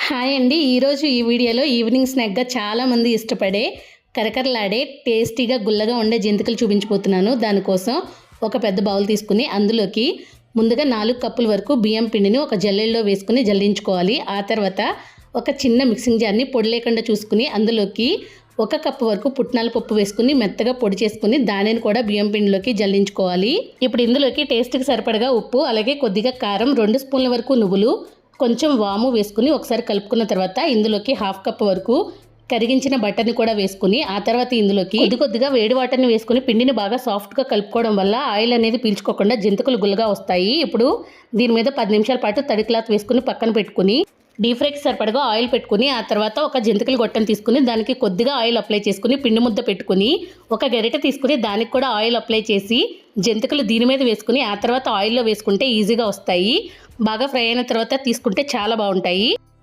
Hi అండి. ఈరోజు ఈ వీడియోలో ఈవినింగ్ స్నాక్గా చాలామంది ఇష్టపడే కరకరలాడే టేస్టీగా గుల్లగా ఉండే జంతికలు చూపించబోతున్నాను. దానికోసం ఒక పెద్ద బౌల్ తీసుకుని అందులోకి ముందుగా 4 కప్పుల వరకు బియ్యం పిండిని ఒక జల్లెడలో వేసుకుని జల్లించుకోవాలి. ఆ తర్వాత ఒక చిన్న మిక్సింగ్ జార్ని పొడి లేకుండా చూసుకుని అందులోకి 1 కప్పు వరకు పుట్నాల పప్పు వేసుకుని మెత్తగా పొడి చేసుకుని దానిని కూడా బియ్యం పిండిలోకి జల్లించుకోవాలి. ఇప్పుడు ఇందులోకి టేస్ట్కి సరిపడగా ఉప్పు, అలాగే కొద్దిగా కారం, 2 స్పూన్ల వరకు నువ్వులు, కొంచెం వాము వేసుకుని ఒకసారి కలుపుకున్న తర్వాత ఇందులోకి 1/2 కప్ వరకు కరిగించిన బటర్ని కూడా వేసుకుని ఆ తర్వాత ఇందులోకి కొద్దిగా వేడి వాటర్ని వేసుకుని పిండిని బాగా సాఫ్ట్గా కలుపుకోవడం వల్ల ఆయిల్ అనేది పీల్చుకోకుండా జంతికలు గుల్లగా వస్తాయి. ఇప్పుడు దీని మీద 10 నిమిషాల పాటు తడి క్లాత్ వేసుకుని పక్కన పెట్టుకుని డీప్ ఫ్రైకి సరిపడగా ఆయిల్ పెట్టుకుని ఆ తర్వాత ఒక జంతికల గొట్టం తీసుకుని దానికి కొద్దిగా ఆయిల్ అప్లై చేసుకుని పిండి ముద్ద పెట్టుకుని ఒక గరిటె తీసుకుని దానికి కూడా ఆయిల్ అప్లై చేసి జంతికలు దీని మీద వేసుకుని ఆ తర్వాత ఆయిల్లో వేసుకుంటే ఈజీగా వస్తాయి. బాగా ఫ్రై అయిన తర్వాత తీసుకుంటే చాలా బాగుంటాయి.